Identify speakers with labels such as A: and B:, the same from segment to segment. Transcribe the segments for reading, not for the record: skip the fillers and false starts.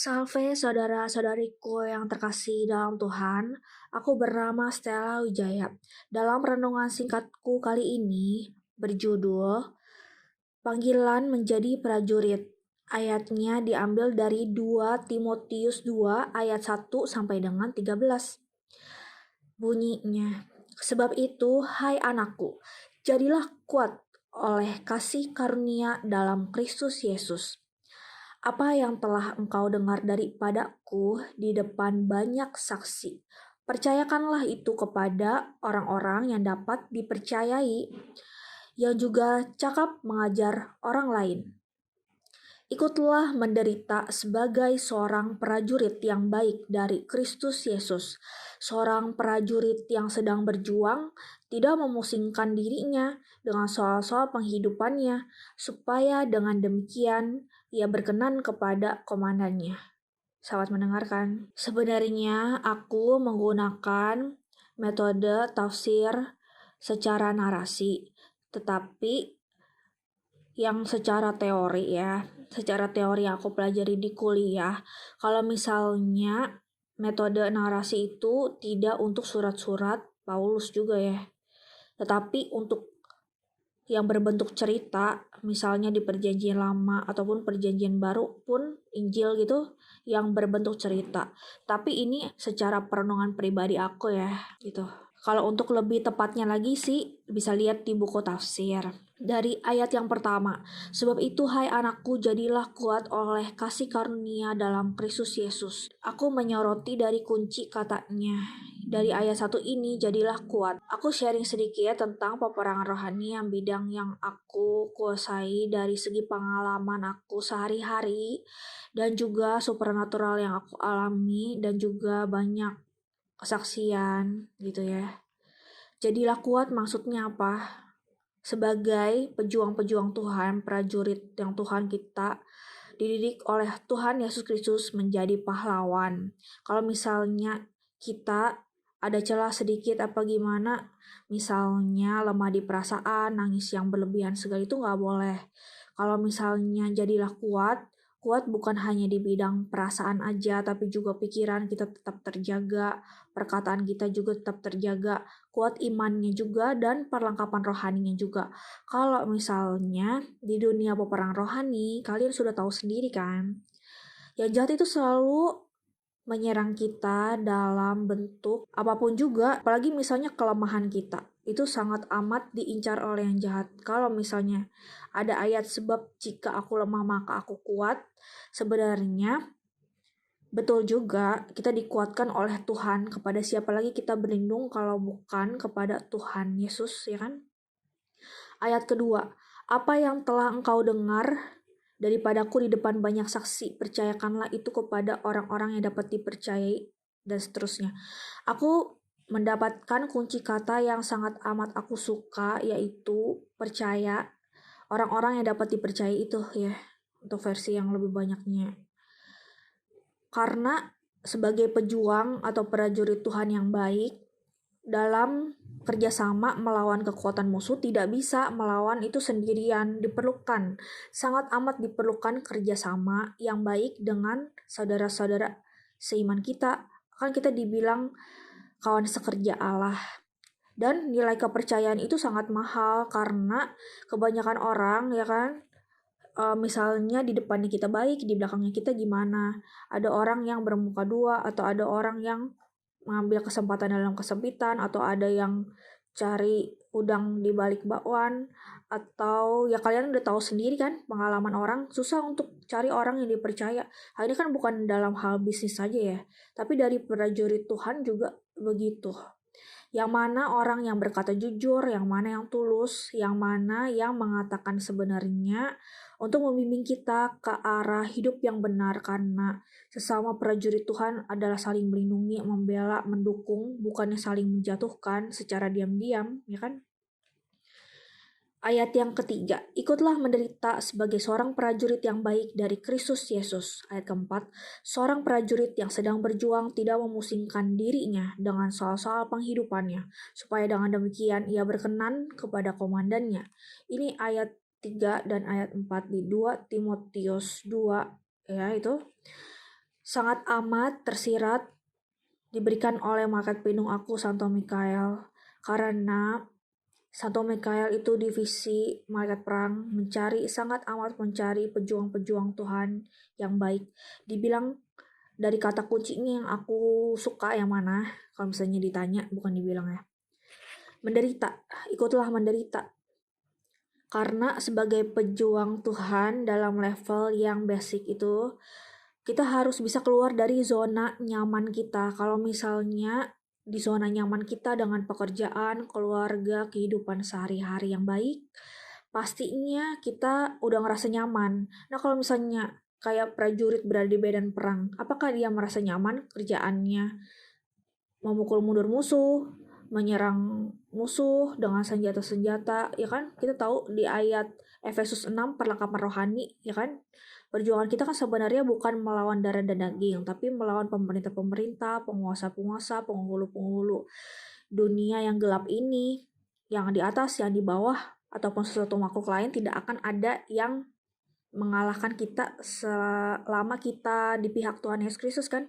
A: Salve saudara-saudariku yang terkasih dalam Tuhan, aku bernama Stella Wijaya. Dalam renungan singkatku kali ini berjudul Panggilan Menjadi Prajurit. Ayatnya diambil dari 2 Timotius 2 ayat 1 sampai dengan 13. Bunyinya, sebab itu hai anakku, jadilah kuat oleh kasih karunia dalam Kristus Yesus. Apa yang telah engkau dengar daripadaku di depan banyak saksi, percayakanlah itu kepada orang-orang yang dapat dipercayai, yang juga cakap mengajar orang lain. Ikutlah menderita sebagai seorang prajurit yang baik dari Kristus Yesus, seorang prajurit yang sedang berjuang, tidak memusingkan dirinya dengan soal-soal penghidupannya, supaya dengan demikian ia berkenan kepada komandannya. Selamat mendengarkan. Sebenarnya aku menggunakan metode tafsir secara narasi, tetapi yang secara teori yang aku pelajari di kuliah, kalau misalnya metode narasi itu tidak untuk surat-surat Paulus juga ya, tetapi untuk yang berbentuk cerita, misalnya di perjanjian lama ataupun perjanjian baru pun Injil gitu, yang berbentuk cerita. Tapi ini secara perenungan pribadi aku ya, gitu. Kalau untuk lebih tepatnya lagi sih, bisa lihat di buku tafsir. Dari ayat yang pertama, sebab itu hai anakku jadilah kuat oleh kasih karunia dalam Kristus Yesus. Aku menyoroti dari kunci katanya. Dari ayat 1 ini jadilah kuat. Aku sharing sedikit tentang peperangan rohani yang bidang yang aku kuasai dari segi pengalaman aku sehari-hari dan juga supernatural yang aku alami dan juga banyak kesaksian gitu ya. Jadilah kuat maksudnya apa? Sebagai pejuang-pejuang Tuhan, prajurit yang Tuhan kita dididik oleh Tuhan Yesus Kristus menjadi pahlawan. Kalau misalnya kita ada celah sedikit apa gimana, misalnya lemah di perasaan, nangis yang berlebihan segala itu nggak boleh. Kalau misalnya jadilah kuat bukan hanya di bidang perasaan aja, tapi juga pikiran kita tetap terjaga, perkataan kita juga tetap terjaga, kuat imannya juga, dan perlengkapan rohaninya juga. Kalau misalnya di dunia peperangan rohani, kalian sudah tahu sendiri kan, yang jahat itu selalu menyerang kita dalam bentuk apapun juga, apalagi misalnya kelemahan kita. Itu sangat amat diincar oleh yang jahat. Kalau misalnya ada ayat sebab jika aku lemah maka aku kuat, sebenarnya betul juga kita dikuatkan oleh Tuhan. Kepada siapa lagi kita berlindung kalau bukan kepada Tuhan Yesus, ya kan? Ayat kedua, apa yang telah engkau dengar daripadaku di depan banyak saksi, percayakanlah itu kepada orang-orang yang dapat dipercayai, dan seterusnya. Aku mendapatkan kunci kata yang sangat amat aku suka, yaitu percaya. Orang-orang yang dapat dipercayai itu ya, untuk versi yang lebih banyaknya. Karena sebagai pejuang atau prajurit Tuhan yang baik, dalam kerjasama melawan kekuatan musuh tidak bisa melawan itu sendirian, sangat amat diperlukan kerjasama yang baik dengan saudara-saudara seiman kita. Kan kita dibilang kawan sekerja Allah, dan nilai kepercayaan itu sangat mahal karena kebanyakan orang ya kan, misalnya di depannya kita baik, di belakangnya kita gimana. Ada orang yang bermuka dua, atau ada orang yang mengambil kesempatan dalam kesempitan, atau ada yang cari udang di balik bakwan, atau ya kalian udah tahu sendiri kan pengalaman orang, susah untuk cari orang yang dipercaya. Hal ini kan bukan dalam hal bisnis saja ya, tapi dari prajurit Tuhan juga begitu. Yang mana orang yang berkata jujur, yang mana yang tulus, yang mana yang mengatakan sebenarnya untuk membimbing kita ke arah hidup yang benar, karena sesama prajurit Tuhan adalah saling melindungi, membela, mendukung, bukannya saling menjatuhkan secara diam-diam, ya kan? Ayat yang ketiga, ikutlah menderita sebagai seorang prajurit yang baik dari Kristus Yesus. Ayat keempat, seorang prajurit yang sedang berjuang tidak memusingkan dirinya dengan soal-soal penghidupannya, supaya dengan demikian ia berkenan kepada komandannya. Ini ayat 3 dan ayat 4 di 2 Timotius 2 ya itu. sangat amat tersirat diberikan oleh malaikat pelindung aku, Santo Mikael, karena Santo Mikael itu divisi malaikat perang sangat amat mencari pejuang-pejuang Tuhan yang baik. Dibilang dari kata kuncinya yang aku suka yang mana, kalau misalnya ditanya, bukan dibilang ya. Menderita, ikutlah menderita. Karena sebagai pejuang Tuhan dalam level yang basic itu, kita harus bisa keluar dari zona nyaman kita. Kalau misalnya di zona nyaman kita dengan pekerjaan, keluarga, kehidupan sehari-hari yang baik, pastinya kita udah ngerasa nyaman. Nah, kalau misalnya kayak prajurit berada di medan perang, apakah dia merasa nyaman kerjaannya? Memukul mundur musuh, menyerang musuh dengan senjata-senjata, ya kan? Kita tahu di ayat Efesus 6 perlengkapan rohani, ya kan? Perjuangan kita kan sebenarnya bukan melawan darah dan daging, tapi melawan pemerintah-pemerintah, penguasa-penguasa, penghulu-penghulu dunia yang gelap ini, yang di atas, yang di bawah, ataupun sesuatu makhluk lain tidak akan ada yang mengalahkan kita selama kita di pihak Tuhan Yesus Kristus kan?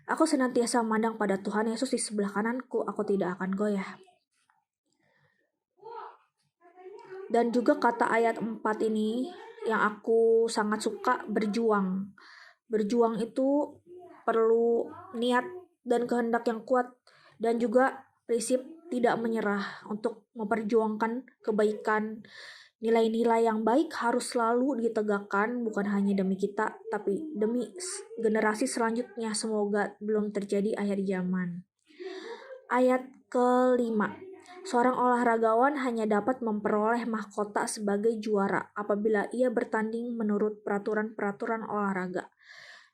A: Aku senantiasa memandang pada Tuhan Yesus di sebelah kananku, aku tidak akan goyah. Dan juga kata ayat 4 ini yang aku sangat suka, berjuang. Berjuang itu perlu niat dan kehendak yang kuat, dan juga prinsip tidak menyerah untuk memperjuangkan kebaikan. Nilai-nilai yang baik harus selalu ditegakkan, bukan hanya demi kita, tapi demi generasi selanjutnya. Semoga belum terjadi akhir zaman. Ayat kelima, seorang olahragawan hanya dapat memperoleh mahkota sebagai juara apabila ia bertanding menurut peraturan-peraturan olahraga.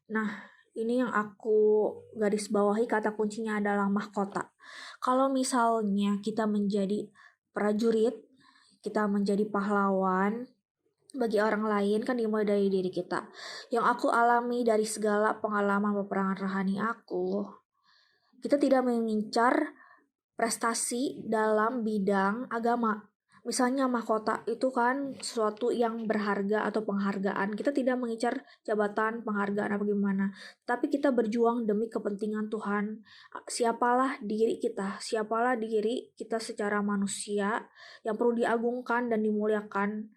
A: Nah, ini yang aku garis bawahi, kata kuncinya adalah mahkota. Kalau misalnya kita menjadi prajurit, kita menjadi pahlawan bagi orang lain, kan dimulai dari diri kita. Yang aku alami dari segala pengalaman peperangan rohani aku, kita tidak mengincar prestasi dalam bidang agama. Misalnya mahkota itu kan sesuatu yang berharga atau penghargaan. Kita tidak mengincar jabatan, penghargaan apa gimana. Tapi kita berjuang demi kepentingan Tuhan. Siapalah diri kita secara manusia yang perlu diagungkan dan dimuliakan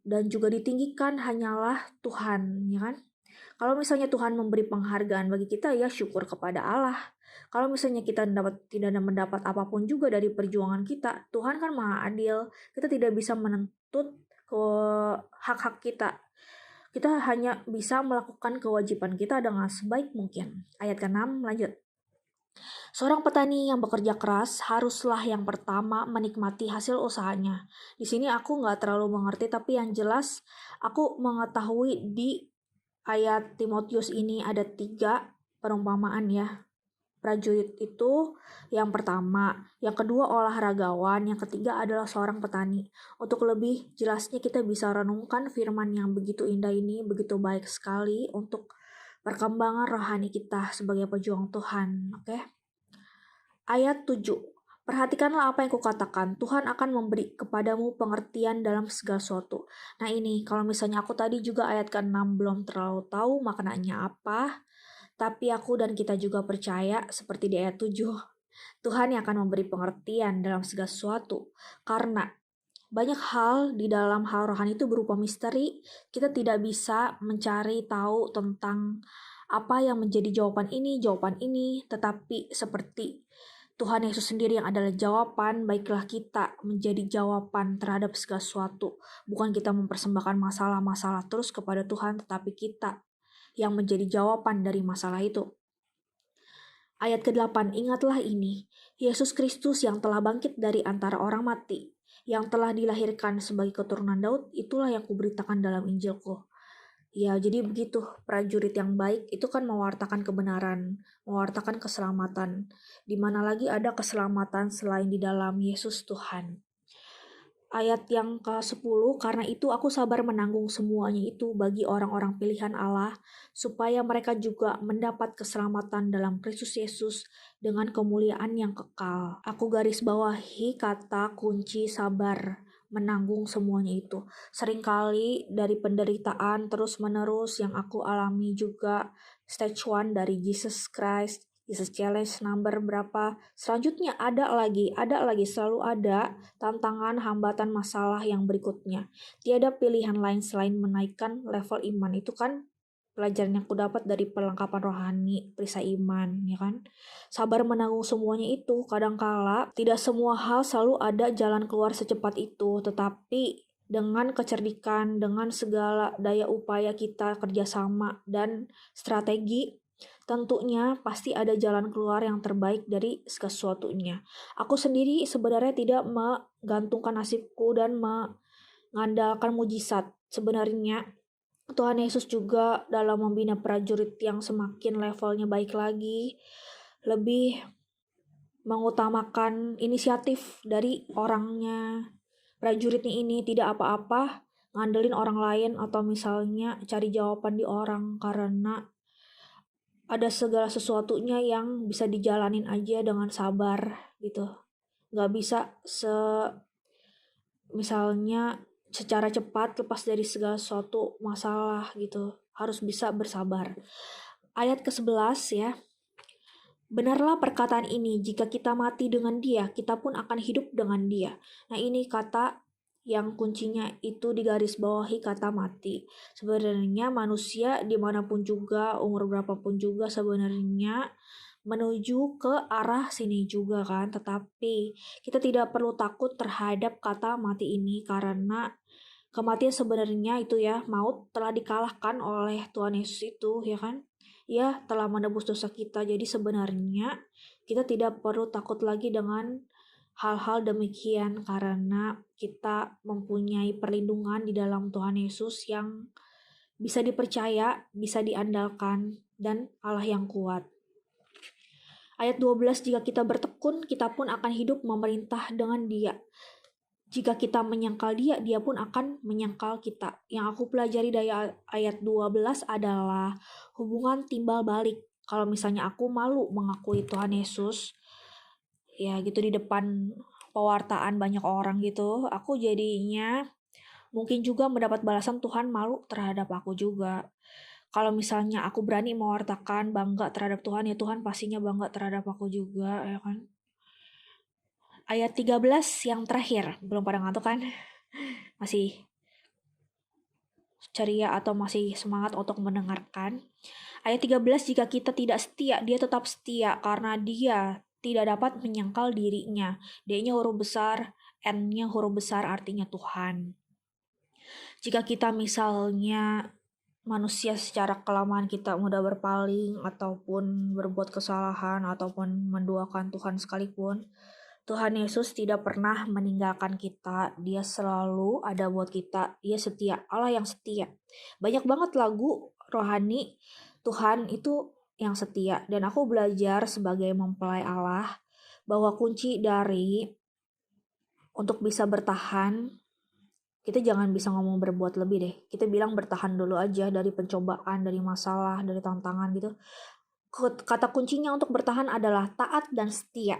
A: dan juga ditinggikan hanyalah Tuhan, ya kan? Kalau misalnya Tuhan memberi penghargaan bagi kita, ya syukur kepada Allah. Kalau misalnya kita tidak mendapat apapun juga dari perjuangan kita, Tuhan kan maha adil. Kita tidak bisa menuntut ke hak-hak kita. Kita hanya bisa melakukan kewajiban kita dengan sebaik mungkin. Ayat ke-6 lanjut. Seorang petani yang bekerja keras haruslah yang pertama menikmati hasil usahanya. Di sini aku nggak terlalu mengerti, tapi yang jelas aku mengetahui di ayat Timotius ini ada 3 perumpamaan ya. Prajurit itu yang pertama, yang kedua olahragawan, yang ketiga adalah seorang petani. Untuk lebih jelasnya kita bisa renungkan firman yang begitu indah ini, begitu baik sekali untuk perkembangan rohani kita sebagai pejuang Tuhan. Oke? Ayat 7. Perhatikanlah apa yang kukatakan, Tuhan akan memberi kepadamu pengertian dalam segala sesuatu. Nah ini, kalau misalnya aku tadi juga ayat ke-6 belum terlalu tahu maknanya apa, tapi aku dan kita juga percaya seperti di ayat 7, Tuhan yang akan memberi pengertian dalam segala sesuatu. Karena banyak hal di dalam hal rohani itu berupa misteri, kita tidak bisa mencari tahu tentang apa yang menjadi jawaban ini, tetapi seperti Tuhan Yesus sendiri yang adalah jawaban, baiklah kita menjadi jawaban terhadap segala sesuatu. Bukan kita mempersembahkan masalah-masalah terus kepada Tuhan, tetapi kita yang menjadi jawaban dari masalah itu. Ayat ke-8, ingatlah ini, Yesus Kristus yang telah bangkit dari antara orang mati, yang telah dilahirkan sebagai keturunan Daud, itulah yang kuberitakan dalam Injilku. Ya, jadi begitu, prajurit yang baik itu kan mewartakan kebenaran, mewartakan keselamatan. Di mana lagi ada keselamatan selain di dalam Yesus Tuhan. Ayat yang ke-10, karena itu aku sabar menanggung semuanya itu bagi orang-orang pilihan Allah, supaya mereka juga mendapat keselamatan dalam Kristus Yesus dengan kemuliaan yang kekal. Aku garis bawahi kata kunci sabar, menanggung semuanya itu. Seringkali dari penderitaan terus-menerus yang aku alami juga stage 1 dari Jesus Christ, Jesus Challenge number berapa. Selanjutnya ada lagi, selalu ada tantangan, hambatan, masalah yang berikutnya. Tiada pilihan lain selain menaikkan level iman. Itu kan pelajaran yang aku dapat dari perlengkapan rohani, perisai iman, ya kan? Sabar menanggung semuanya itu. Kadangkala tidak semua hal selalu ada jalan keluar secepat itu, tetapi dengan kecerdikan, dengan segala daya upaya kita kerjasama dan strategi, tentunya pasti ada jalan keluar yang terbaik dari segala sesuatunya. Aku sendiri sebenarnya tidak menggantungkan nasibku dan mengandalkan mujizat. Sebenarnya Tuhan Yesus juga dalam membina prajurit yang semakin levelnya baik lagi, lebih mengutamakan inisiatif dari orangnya. Prajuritnya ini tidak apa-apa ngandelin orang lain atau misalnya cari jawaban di orang, karena ada segala sesuatunya yang bisa dijalanin aja dengan sabar gitu. Gak bisa misalnya secara cepat lepas dari segala sesuatu masalah gitu. Harus bisa bersabar. Ayat ke-11 ya. Benarlah perkataan ini, jika kita mati dengan dia, kita pun akan hidup dengan dia. Nah ini kata yang kuncinya itu digaris bawahi kata mati. Sebenarnya manusia dimanapun juga, umur berapapun juga sebenarnya menuju ke arah sini juga kan. Tetapi kita tidak perlu takut terhadap kata mati ini, karena kematian sebenarnya itu ya, maut telah dikalahkan oleh Tuhan Yesus itu ya kan. Ia telah menebus dosa kita. Jadi sebenarnya kita tidak perlu takut lagi dengan hal-hal demikian, karena kita mempunyai perlindungan di dalam Tuhan Yesus yang bisa dipercaya, bisa diandalkan, dan Allah yang kuat. Ayat 12, jika kita bertekun, kita pun akan hidup memerintah dengan dia. Jika kita menyangkal dia, dia pun akan menyangkal kita. Yang aku pelajari dari ayat 12 adalah hubungan timbal balik. Kalau misalnya aku malu mengakui Tuhan Yesus, ya gitu di depan pewartaan banyak orang gitu, aku jadinya mungkin juga mendapat balasan Tuhan malu terhadap aku juga. Kalau misalnya aku berani mewartakan bangga terhadap Tuhan, ya Tuhan pastinya bangga terhadap aku juga, ya kan? Ayat 13 yang terakhir, belum pada ngantuk kan? Masih ceria atau masih semangat untuk mendengarkan? Ayat 13, jika kita tidak setia, dia tetap setia karena dia tidak dapat menyangkal dirinya. D-nya huruf besar, N-nya huruf besar, artinya Tuhan. Jika kita misalnya manusia secara kelamaan kita mudah berpaling ataupun berbuat kesalahan ataupun menduakan Tuhan sekalipun, Tuhan Yesus tidak pernah meninggalkan kita. Dia selalu ada buat kita. Dia setia, Allah yang setia. Banyak banget lagu rohani Tuhan itu yang setia. Dan aku belajar sebagai mempelai Allah bahwa kunci dari untuk bisa bertahan, kita jangan bisa ngomong berbuat lebih deh. Kita bilang bertahan dulu aja dari pencobaan, dari masalah, dari tantangan gitu. Kata kuncinya untuk bertahan adalah taat dan setia.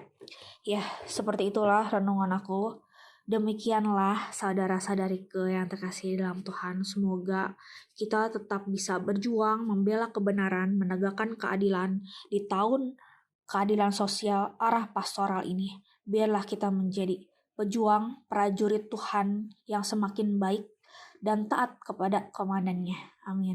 A: Ya, seperti itulah renungan aku. Demikianlah saudara-saudariku yang terkasih dalam Tuhan. Semoga kita tetap bisa berjuang, membela kebenaran, menegakkan keadilan di tahun keadilan sosial arah pastoral ini. Biarlah kita menjadi pejuang prajurit Tuhan yang semakin baik dan taat kepada komandannya. Amin.